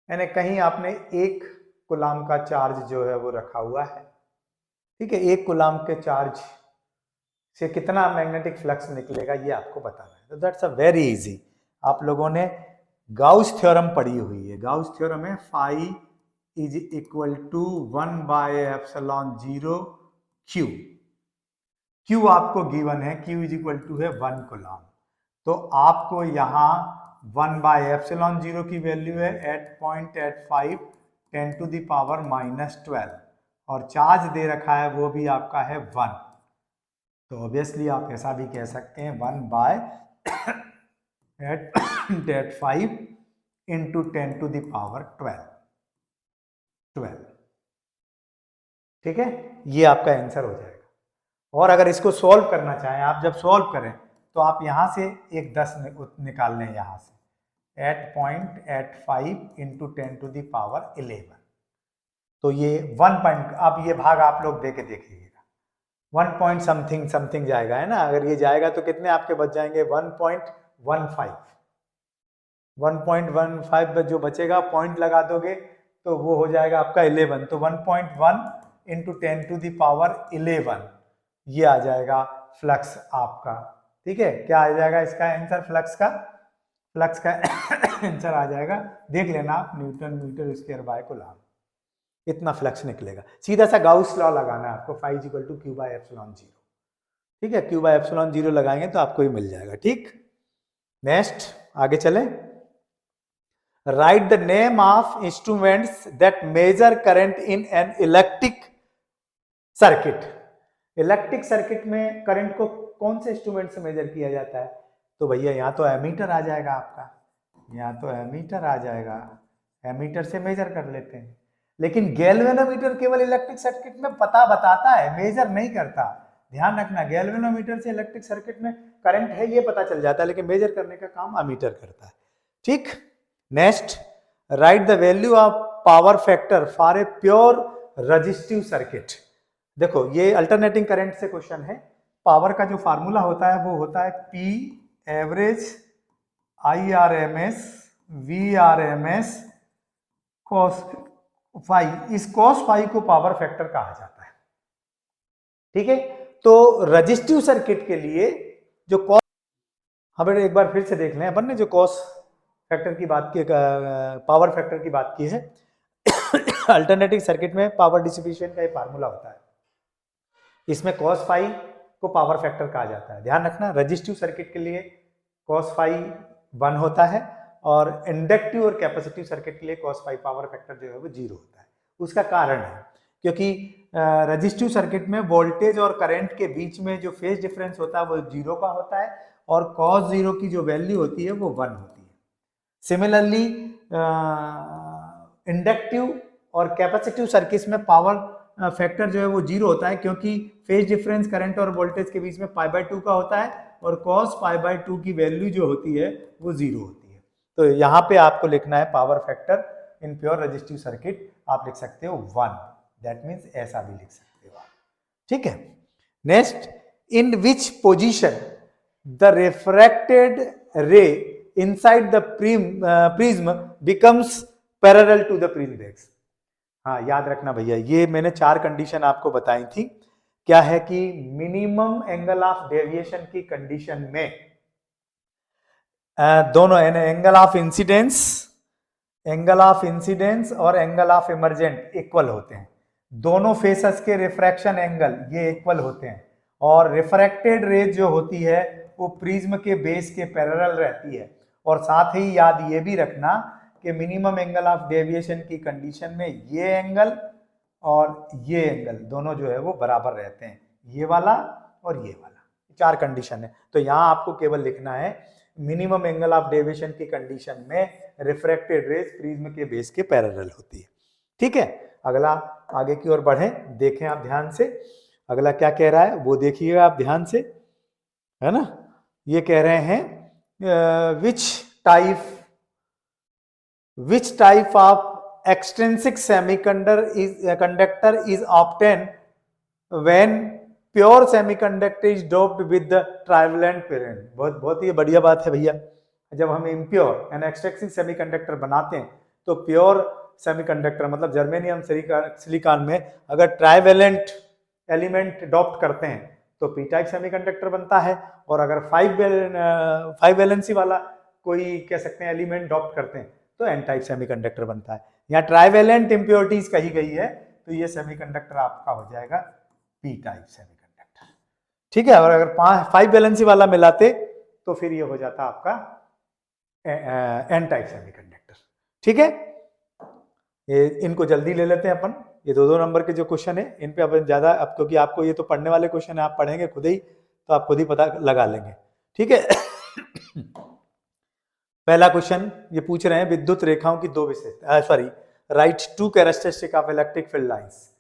S1: यानी कहीं आपने 1 कूलाम का चार्ज जो है वो रखा हुआ है। ठीक है, 1 कूलाम के चार्ज से कितना मैग्नेटिक फ्लक्स निकलेगा ये आपको बताना है। तो दैट्स अ वेरी इजी। आप लोगों ने गाउस थ्योरम पढ़ी हुई है। गाउस थ्योरम है phi is equal to 1/ε0 Q. Q आपको गिवन है, क्यू इज इक्वल टू है 1 कूलाम। तो आपको यहाँ 1/ε0 की वैल्यू है 8.85 10⁻⁻12, और चार्ज दे रखा है वो भी आपका है 1। तो ऑब्वियसली आप ऐसा भी कह सकते हैं 1/885 इंटू 10⁻12। ठीक है, ये आपका आंसर हो जाएगा। और अगर इसको सॉल्व करना चाहें आप, जब सॉल्व करें तो आप यहां से एक 10 निकाल लें यहां से, 8.85 इंटू 10⁻11। तो ये 1 पॉइंट, अब ये भाग आप लोग दे के देखिएगा, 1 पॉइंट समथिंग समथिंग जाएगा, है ना। अगर ये जाएगा तो कितने आपके बच जाएंगे? 1.15। 1.15 जो बचेगा, पॉइंट लगा दोगे तो वो हो जाएगा आपका 11। तो 1.1 इंटू 10⁻11 ये आ जाएगा फ्लक्स आपका। ठीक है, क्या आ जाएगा इसका आंसर? फ्लक्स का आंसर आ जाएगा, देख लेना आप, newton metre square by coulomb. इतना फ्लक्स निकलेगा। सीधा सा गाउस लॉ लगाना है आपको, phi is equal to Q/ε0। ठीक है, Q/ε0 लगाएंगे तो आपको ही मिल जाएगा। ठीक, नेक्स्ट आगे चले। Write the name of instruments that measure current in an electric circuit. Electric circuit में करंट को कौन से इंस्ट्रूमेंट से मेजर किया जाता है? तो भैया यहाँ तो एमीटर आ जाएगा आपका, यहाँ तो एमीटर आ जाएगा, एमीटर से मेजर कर लेते हैं। लेकिन गैल्वेनोमीटर केवल इलेक्ट्रिक सर्किट में पता बताता है, मेजर नहीं करता। ध्यान रखना, गैल्वेनोमीटर से इलेक्ट्रिक सर्किट में करंट है ये पता चल जाता है, लेकिन मेजर करने का काम एमीटर करता है। ठीक, next, write the value of power factor for a pure resistive circuit. देखो ये अल्टरनेटिंग करंट से क्वेश्चन है। पावर का जो फार्मूला होता है वो होता है P average IRMS VRMS cos phi. इस cos फाई को पावर फैक्टर कहा जाता है। ठीक है, तो रेजिस्टिव सर्किट के लिए जो कॉस, हम एक बार फिर से देख लें, अपन ने जो कॉस फैक्टर की बात की, पावर फैक्टर की बात की है। अल्टरनेटिव सर्किट में पावर डिस्ट्रीब्यूशन का एक फार्मूला होता है, इसमें cos फाई को पावर फैक्टर कहा जाता है। ध्यान रखना, रेजिस्टिव सर्किट के लिए cos फाई 1 होता है, और इंडक्टिव और कैपेसिटिव सर्किट के लिए cos फाई पावर फैक्टर जो है वो 0 होता है। उसका कारण है क्योंकि रेजिस्टिव सर्किट में वोल्टेज और करंट के बीच में जो फेज डिफरेंस होता है वो 0 का होता है, और cos 0 की जो वैल्यू होती है वो 1 होती है। सिमिलरली इंडक्टिव और कैपेसिटिव सर्किट में पावर फैक्टर जो है वो 0 होता है, क्योंकि फेज डिफरेंस करंट और वोल्टेज के बीच में π/2 का होता है, और cos π/2 की वैल्यू जो होती है वो 0 होती है। तो यहाँ पे आपको लिखना है power factor in pure resistive circuit, आप लिख सकते हो 1, दैट मीन्स ऐसा भी लिख सकते हो आप। ठीक है, next, in which position the refracted रे inside the prism becomes parallel to the prism axis। हाँ, याद रखना भैया, ये मैंने 4 कंडीशन आपको बताई थी। क्या है कि मिनिमम एंगल ऑफ डेविएशन की कंडीशन में दोनों एंगल ऑफ इंसिडेंस और एंगल ऑफ इमर्जेंट इक्वल होते हैं। दोनों फेसेस के रिफ्रैक्शन एंगल ये इक्वल होते हैं, और रिफ्रैक्टेड रेज जो होती है वो प्रिज्म के बेस के पैरेलल रहती है। और साथ ही याद ये भी रखना कि मिनिमम एंगल ऑफ डेविएशन की कंडीशन में ये एंगल और ये एंगल दोनों जो है वो बराबर रहते हैं, ये वाला और ये वाला, 4 कंडीशन है। तो यहाँ आपको केवल लिखना है मिनिमम एंगल ऑफ डेविएशन की कंडीशन में रिफ्रैक्टेड रेज प्रिज्म के बेस के पैरेलल होती है। ठीक है, अगला आगे की ओर बढ़े, देखें आप ध्यान से अगला क्या कह रहा है वो देखिएगा आप ध्यान से, है ना। ये कह रहे हैं which type of extrinsic semiconductor is obtained when pure semiconductor is doped with the trivalent parent। बहुत ही बढ़िया बात है भैया। जब हम इम्प्योर यानी एक्सट्रिंसिक सेमीकंडक्टर बनाते हैं तो प्योर सेमीकंडक्टर मतलब जर्मेनियम सिलिकॉन में अगर ट्राइवेलेंट एलिमेंट डॉप्ट करते हैं तो पी टाइप सेमीकंडक्टर बनता है, और अगर 5 वैलेंसी वाला कोई कह सकते हैं एलिमेंट डॉप्ट करते हैं तो एन टाइप सेमीकंडक्टर बनता है। यहाँ ट्राइवेलेंट इंप्योरिटीज कही गई है तो ये सेमीकंडक्टर आपका हो जाएगा पी टाइप सेमीकंडक्टर। ठीक है, और अगर 5 वैलेंसी वाला मिलाते तो फिर ये हो जाता आपका एन टाइप सेमीकंडक्टर। ठीक है, ये इनको जल्दी ले लेते हैं अपन, ये 2-2 नंबर के जो क्वेश्चन है इन पे अपन ज्यादा, अब क्योंकि आपको ये तो पढ़ने वाले क्वेश्चन है, आप पढ़ेंगे खुद ही तो आप खुद ही पता लगा लेंगे। ठीक है पहला क्वेश्चन ये पूछ रहे हैं विद्युत रेखाओं की 2 विशेषता, right 2 characteristic of electric field lines.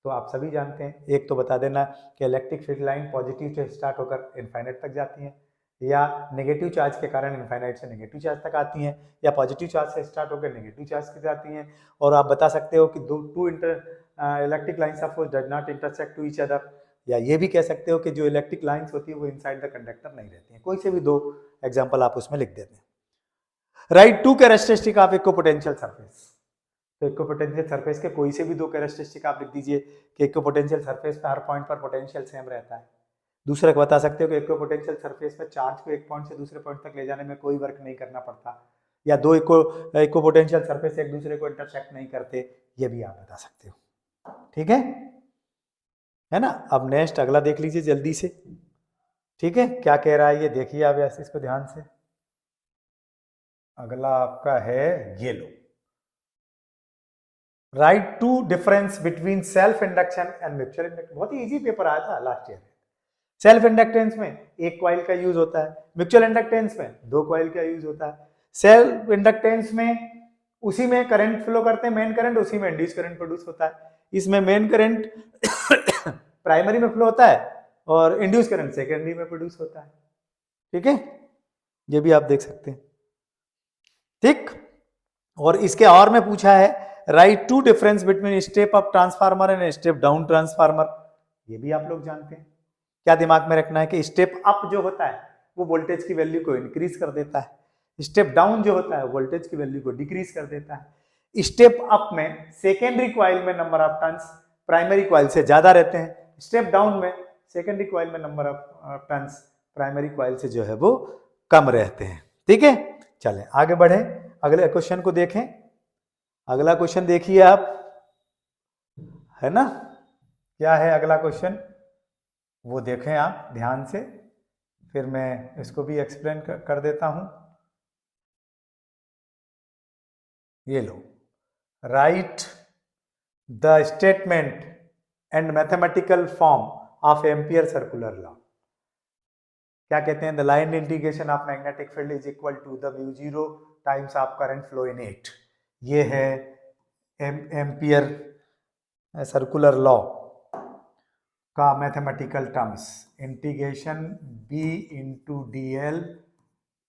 S1: तो आप सभी जानते हैं, एक तो बता देना कि इलेक्ट्रिक फील्ड लाइन पॉजिटिव से स्टार्ट होकर इनफाइनाइट तक जाती है, या नेगेटिव चार्ज के कारण इनफाइनाइट से नेगेटिव चार्ज तक आती हैं, या पॉजिटिव चार्ज से स्टार्ट होकर नेगेटिव चार्ज तक जाती हैं। और आप बता सकते हो कि two electric lines of force does not intersect to each other, या ये भी कह सकते हो कि जो इलेक्ट्रिक लाइंस होती है वो इनसाइड द कंडक्टर नहीं रहती हैं। कोई से भी 2 एग्जाम्पल आप उसमें लिख देते हैं। Right 2 characteristic of equipotential surface. तो इक्विपोटेंशियल सरफेस के कोई से भी 2 कैरेक्टरिस्टिक आप लिख दीजिए कि इक्विपोटेंशियल सरफेस पे हर पॉइंट पर पोटेंशियल सेम रहता है। दूसरा बता सकते हो कि इक्विपोटेंशियल सरफेस पे चार्ज को एक पॉइंट से दूसरे पॉइंट तक ले जाने में कोई वर्क नहीं करना पड़ता, या 2 इक्विपोटेंशियल सरफेस एक दूसरे को इंटरसेक्ट नहीं करते, ये भी आप बता सकते हो। ठीक है ना। अब नेक्स्ट अगला देख लीजिए जल्दी से। ठीक है, क्या कह रहा है ये देखिए आप ऐसे इसको ध्यान से। अगला आपका है ये लो, write 2 difference between self induction and mutual inductance. बहुत ही इजी पेपर आया था लास्ट ईयर। सेल्फ इंडक्टेंस में 1 कॉइल का यूज होता है, म्यूचुअल इंडक्टेंस में 2 कॉइल का यूज होता है। सेल्फ इंडक्टेंस में उसी में करंट फ्लो करते हैं, मेन करंट, उसी में इंड्यूस करंट प्रोड्यूस होता है। इसमें मेन करंट प्राइमरी में फ्लो होता है और इंड्यूस करंट सेकेंडरी में प्रोड्यूस होता है। ठीक है, ये भी आप देख सकते हैं। ठीक, और इसके और में पूछा है right 2 difference between step up transformer and step down transformer. ये भी आप लोग जानते हैं। क्या दिमाग में रखना है कि स्टेप अप जो होता है वो वोल्टेज की वैल्यू को इंक्रीज कर देता है, स्टेप डाउन जो होता है वोल्टेज की वैल्यू को डिक्रीज कर देता है। स्टेप अप में सेकेंडरी कॉइल में number of turns primary coil से ज्यादा रहते हैं, स्टेप डाउन में सेकेंडरी कॉइल में number of turns primary coil से जो है वो कम रहते हैं। ठीक है, चलें आगे बढ़े, अगले क्वेश्चन को देखें। अगला क्वेश्चन देखिए आप, है ना, क्या है अगला क्वेश्चन वो देखें आप ध्यान से, फिर मैं इसको भी एक्सप्लेन कर देता हूं। ये लो, write the statement and mathematical form of Ampere circular law. क्या कहते हैं, the line integration of magnetic field is equal to the mu 0 times of current flow in it. ये है एम्पियर सर्कुलर लॉ का mathematical terms, integration b into D L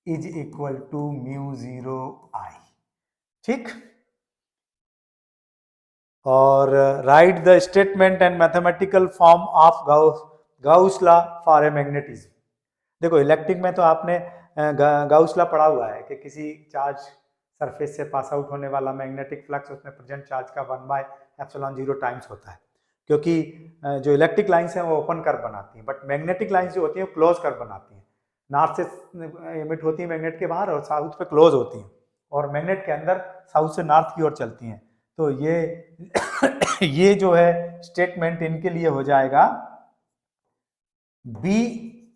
S1: is equal to mu 0 I। ठीक, और write the statement and mathematical form of Gauss law for a magnetism. देखो electric में तो आपने Gauss law पढ़ा हुआ है कि किसी चार्ज सरफेस से पास आउट होने वाला मैग्नेटिक फ्लक्स उसमें प्रेजेंट चार्ज का 1/ε0 टाइम्स होता है, क्योंकि जो इलेक्ट्रिक लाइंस हैं वो ओपन कर्व बनाती हैं, बट मैग्नेटिक लाइंस जो होती हैं क्लोज कर्व बनाती हैं। नॉर्थ से एमिट होती है मैग्नेट के बाहर और साउथ पे क्लोज होती हैं, और मैग्नेट के अंदर साउथ से नॉर्थ की ओर चलती हैं। तो ये जो है स्टेटमेंट इनके लिए हो जाएगा B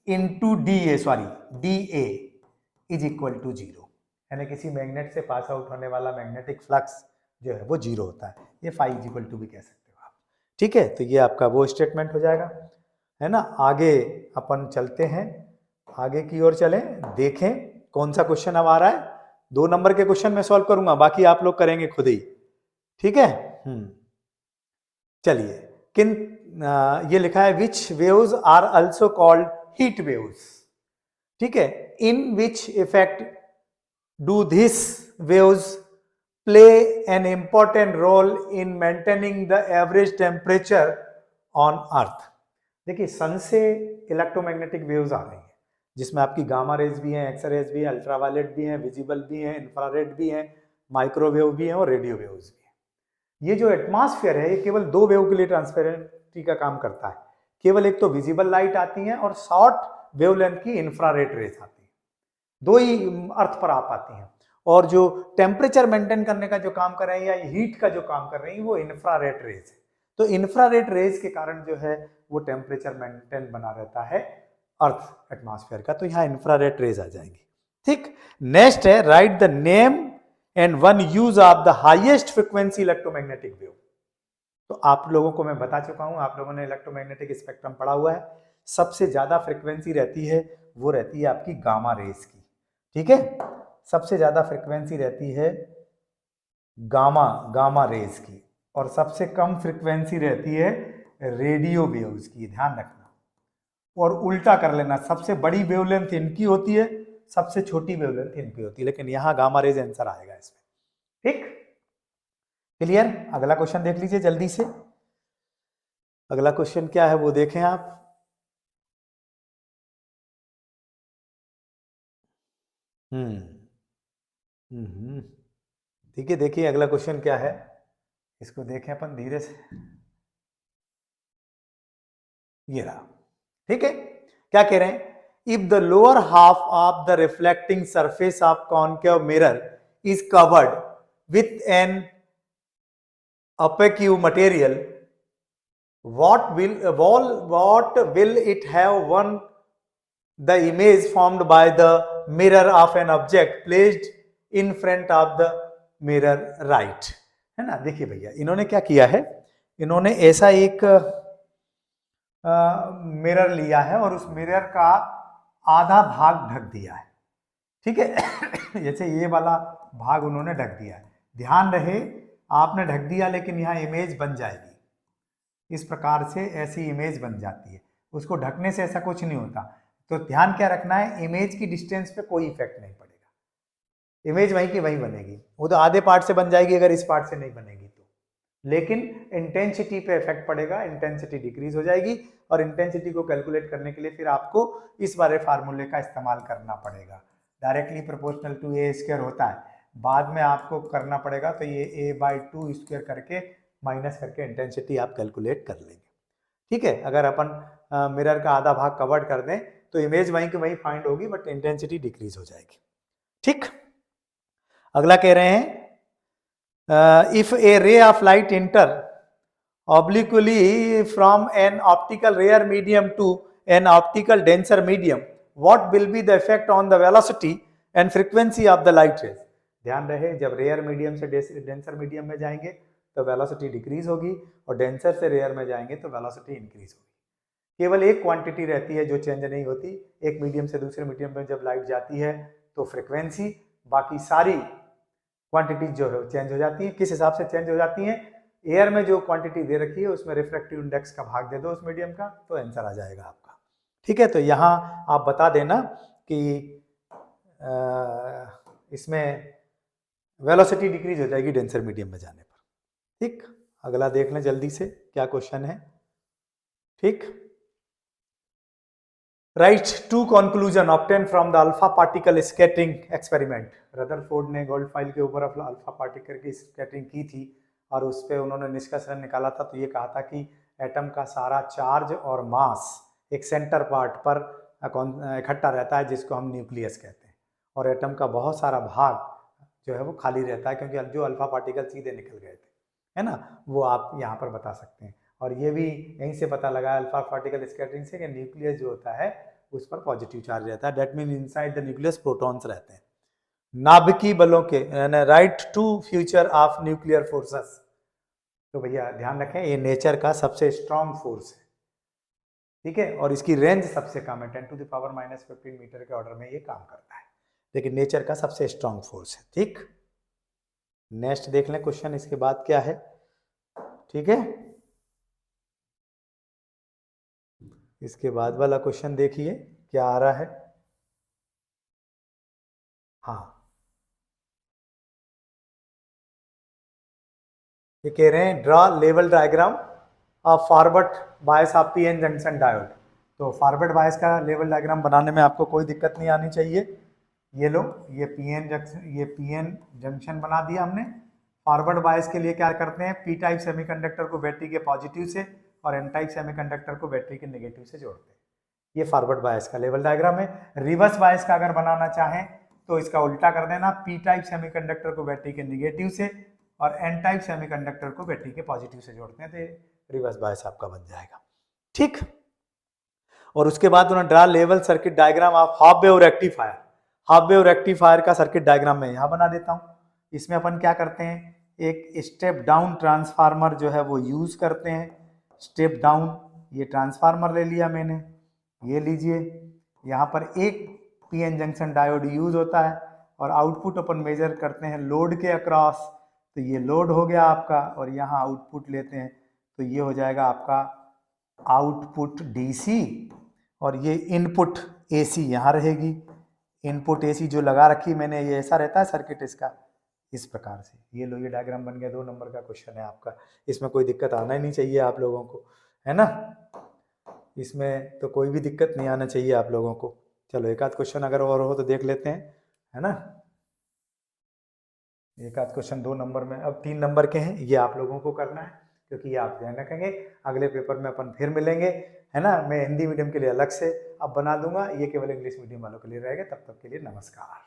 S1: into D A, sorry D A is equal to 0, यानी किसी मैग्नेट से पास आउट होने वाला मैग्नेटिक फ्लक्स जो है वो 0 होता है। ये फाई इज इक्वल टू भी कह सकते हो आप। ठीक है, तो ये आपका वो स्टेटमेंट हो जाएगा, है ना। आगे अपन चलते हैं, आगे की ओर चलें, देखें कौन सा क्वेश्चन अब आ रहा है। 2 नंबर के क्वेश्चन मैं सॉल्व करूंगा, बाकी आप लोग करेंगे खुद ही। ठीक है, चलिए। ये लिखा है which waves are also called heat waves. ठीक है, in which effect do this waves play an important role in maintaining the average temperature on earth. देखिए, सन से इलेक्ट्रोमैग्नेटिक वेव्स आ रही हैं, जिसमें आपकी गामा रेज भी हैं, एक्स रेज भी हैं, अल्ट्रावायलेट भी हैं, विजिबल भी हैं, इंफ्रारेड भी हैं, माइक्रोवेव भी हैं और रेडियो वेव्स भी हैं। ये जो एटमॉस्फेयर है, ये केवल 2 वेव के लिए ट्रांसपेरेंटी का काम करता है। केवल एक तो विजिबल लाइट आती है और शॉर्ट वेवलेंथ की इंफ्रारेड रेज आती है, 2 ही अर्थ पर आ पाती हैं। और जो टेम्परेचर मेंटेन करने का जो काम कर रहे हैं या हीट का जो काम कर रही हैं वो इंफ्रारेड रेज है। तो इंफ्रारेड रेज के कारण जो है वो टेम्परेचर मेंटेन बना रहता है अर्थ एटमॉस्फेयर का, तो यहाँ इंफ्रारेड रेज आ जाएंगी। ठीक, नेक्स्ट है right the name and one use of the highest frequency electromagnetic wave. तो आप लोगों को मैं बता चुका हूं, आप लोगों ने इलेक्ट्रोमैग्नेटिक स्पेक्ट्रम पढ़ा हुआ है। सबसे ज्यादा फ्रीक्वेंसी रहती है वो रहती है आपकी गामा रेज की। ठीक है, सबसे ज्यादा फ्रीक्वेंसी रहती है गामा रेज की, और सबसे कम फ्रीक्वेंसी रहती है रेडियो वेव्स की, ध्यान रखना। और उल्टा कर लेना, सबसे बड़ी वेवलेंथ इनकी होती है, सबसे छोटी वेवलेंथ इनकी होती है, लेकिन यहां गामा रेज आंसर आएगा इसमें। ठीक, क्लियर। अगला क्वेश्चन देख लीजिए जल्दी से। अगला क्वेश्चन क्या है वो देखें आप। ठीक है, देखिए अगला क्वेश्चन क्या है, इसको देखें अपन धीरे से। ये रहा। ठीक है, क्या कह रहे हैं, if the lower half of the reflecting surface of concave mirror is covered with an opaque material, what will it have one the image formed by the mirror of an object placed in front of the mirror, right? है ना। देखिए भैया, इन्होंने क्या किया है, इन्होंने ऐसा एक मिरर लिया है और उस मिरर का आधा भाग ढक दिया है। ठीक है जैसे ये वाला भाग उन्होंने ढक दिया है। ध्यान रहे, आपने ढक दिया लेकिन यहाँ इमेज बन जाएगी, इस प्रकार से ऐसी इमेज बन जाती है। उसको ढकने से ऐसा कुछ नहीं होता। तो ध्यान क्या रखना है, इमेज की डिस्टेंस पे कोई इफेक्ट नहीं पड़ेगा, इमेज वहीं की वहीं बनेगी। वो तो आधे पार्ट से बन जाएगी अगर इस पार्ट से नहीं बनेगी तो, लेकिन इंटेंसिटी पे इफेक्ट पड़ेगा, इंटेंसिटी डिक्रीज हो जाएगी। और इंटेंसिटी को कैलकुलेट करने के लिए फिर आपको इस वाले फार्मूले का इस्तेमाल करना पड़ेगा, directly proportional to a square होता है, बाद में आपको करना पड़ेगा। तो ये a/2 स्क्वायर करके माइनस करके इंटेंसिटी आप कैलकुलेट कर लेंगे। ठीक है, अगर अपन मिरर का आधा भाग कवर कर दें तो इमेज वहीं की वहीं फाइंड होगी, बट इंटेंसिटी डिक्रीज हो जाएगी। ठीक, अगला कह रहे हैं if A ray of light inter obliquely from an optical rare medium to an optical denser medium, what will be the effect on the velocity and frequency of the light rays? ध्यान रहे, जब rare medium से denser medium में जाएंगे तो velocity decrease होगी, और denser से रेयर में जाएंगे तो वेलोसिटी इंक्रीज होगी। केवल एक क्वांटिटी रहती है जो चेंज नहीं होती, एक मीडियम से दूसरे मीडियम में जब लाइट जाती है तो फ्रिक्वेंसी, बाकी सारी क्वांटिटीज जो है चेंज हो जाती है। किस हिसाब से चेंज हो जाती है, एयर में जो क्वांटिटी दे रखी है उसमें रिफ्रैक्टिव इंडेक्स का भाग दे दो उस मीडियम का, तो आंसर आ जाएगा आपका। ठीक है, तो यहाँ आप बता देना कि इसमें वेलोसिटी डिक्रीज हो जाएगी डेंसर मीडियम में जाने पर। ठीक, अगला देख लें जल्दी से क्या क्वेश्चन है। ठीक, write two conclusion obtain from the alpha particle scattering experiment. Rutherford ने गोल्डफाइल के ऊपर अल्फा पार्टिकल की स्कैटरिंग की थी और उस पर उन्होंने निष्कर्षण निकाला था। तो ये कहा था कि एटम का सारा चार्ज और मास एक सेंटर पार्ट पर इकट्ठा रहता है, जिसको हम न्यूक्लियस कहते हैं, और एटम का बहुत सारा भाग जो है वो खाली रहता है, क्योंकि जो अल्फा पार्टिकल सीधे निकल गए थे। है ना, वो आप यहाँ पर बता सकते हैं। और ये भी यहीं से पता लगा अल्फा पार्टिकल स्कैटरिंग से कि न्यूक्लियस जो होता है उस पर पॉजिटिव चार्ज रहता है, that mean inside the nucleus protons रहते हैं। नाभिकीय बलों के write two feature of nuclear forces, तो भैया ध्यान रखें ये नेचर का सबसे स्ट्रॉन्ग फोर्स है, ठीक है, और इसकी रेंज सबसे कम है, 10⁻⁻15 मीटर के ऑर्डर में ये काम करता है, लेकिन नेचर का सबसे स्ट्रॉन्ग फोर्स है। ठीक, नेक्स्ट देख लें क्वेश्चन इसके बाद क्या है। ठीक है, इसके बाद वाला क्वेश्चन देखिए क्या आ रहा है। हाँ, ये कह रहे हैं draw level diagram of forward bias of P N junction diode. तो फॉरवर्ड बायस का लेवल डायग्राम बनाने में आपको कोई दिक्कत नहीं आनी चाहिए। ये लो, ये पीएन जंक्शन बना दिया हमने। फॉरवर्ड बायस के लिए क्या करते हैं, पी टाइप सेमीकंडक्टर को बैटरी के पॉजिटिव से और एन टाइप सेमीकंडक्टर को बैटरी के नेगेटिव से जोड़ते हैं। ये फॉरवर्ड बायस का लेवल डायग्राम है। रिवर्स बायस का अगर बनाना चाहें तो इसका उल्टा कर देना, पी टाइप सेमीकंडक्टर को बैटरी के नेगेटिव से और एन टाइप सेमीकंडक्टर को बैटरी के पॉजिटिव से जोड़ते हैं, तो रिवर्स बायस आपका बन जाएगा। ठीक, और उसके बाद उन्होंने draw level circuit diagram of half wave rectifier. Half wave rectifier का सर्किट डायग्राम मैं यहाँ बना देता हूँ। इसमें अपन क्या करते हैं, एक स्टेप डाउन ट्रांसफार्मर जो है वो यूज करते हैं। स्टेप डाउन, ये ट्रांसफार्मर ले लिया मैंने, ये लीजिए, यहाँ पर एक पीएन जंक्शन डायोड यूज होता है और आउटपुट अपन मेजर करते हैं लोड के अक्रॉस, तो ये लोड हो गया आपका, और यहाँ आउटपुट लेते हैं तो ये हो जाएगा आपका आउटपुट डीसी और ये इनपुट एसी यहाँ रहेगी। इनपुट एसी जो लगा रखी मैंने, ये ऐसा रहता है सर्किट इसका, इस प्रकार से। ये लो, ये डायग्राम बन गया। 2 नंबर का क्वेश्चन है आपका, इसमें कोई दिक्कत आना ही नहीं चाहिए आप लोगों को, है ना, इसमें तो कोई भी दिक्कत नहीं आना चाहिए आप लोगों को। चलो एक आध क्वेश्चन अगर और हो तो देख लेते हैं, है ना। एक आध क्वेश्चन 2 नंबर में, अब 3 नंबर के हैं, ये आप लोगों को करना है क्योंकि ये आप ध्यान रखेंगे। अगले पेपर में अपन फिर मिलेंगे, है ना। मैं हिंदी मीडियम के लिए अलग से अब बना दूंगा, ये केवल इंग्लिश मीडियम वालों के लिए रहेगा। तब तक के लिए नमस्कार।